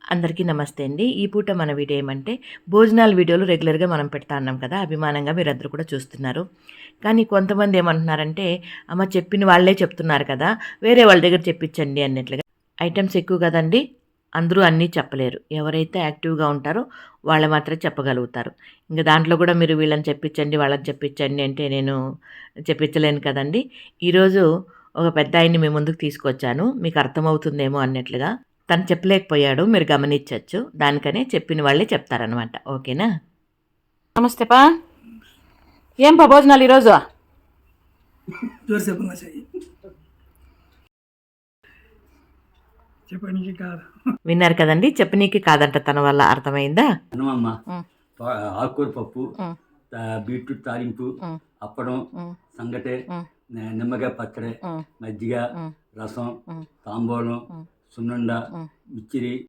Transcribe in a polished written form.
అందరికీ నమస్తే అండి. ఈ పూట మన వీడియో ఏమంటే భోజనాల వీడియోలు రెగ్యులర్‌గా మనం పెడతా ఉన్నాం కదా! అభిమానంగా మీరందరూ కూడా చూస్తున్నారు. కానీ కొంతమంది ఏమంటున్నారంటే, అమ్మ చెప్పిన వాళ్ళే చెప్తున్నారు కదా! వేరే వాళ్ళ దగ్గర చెప్పించండి అన్నట్లుగా. ఐటెమ్స్ ఎక్కువ కదండీ! అందరూ అన్నీ చెప్పలేరు. ఎవరైతే యాక్టివ్‌గా ఉంటారో వాళ్ళు మాత్రమే చెప్పగలుగుతారు. ఇంక దాంట్లో కూడా మీరు వీళ్ళని చెప్పించండి, వాళ్ళని చెప్పించండి అంటే నేను చెప్పించలేను కదండీ! ఈరోజు ఒక పెద్దాయన్ని మీ ముందుకు తీసుకొచ్చాను. మీకు అర్థమవుతుందేమో అన్నట్లుగా. తను చెప్పలేకపోయాడు. మీరు గమనించొచ్చు. దానికనే చెప్పిన వాళ్ళే చెప్తారనమాట. ఓకేనా? నమస్తే పా. ఏం పా భోజనాలు ఈరోజు? విన్నారు కదండి. చెప్పనీకి కాదంట తన వల్ల. అర్థమైందా? అన్నమమ్మ ఆకుకూర పప్పు, బీట్రూట్ తాలింపు, అప్పడం, సంగటి, నిమ్మకాయ పచ్చడి, మజ్జిగ, రసం, తాంబూలం, సున్నుండ, మిచ్చిరి.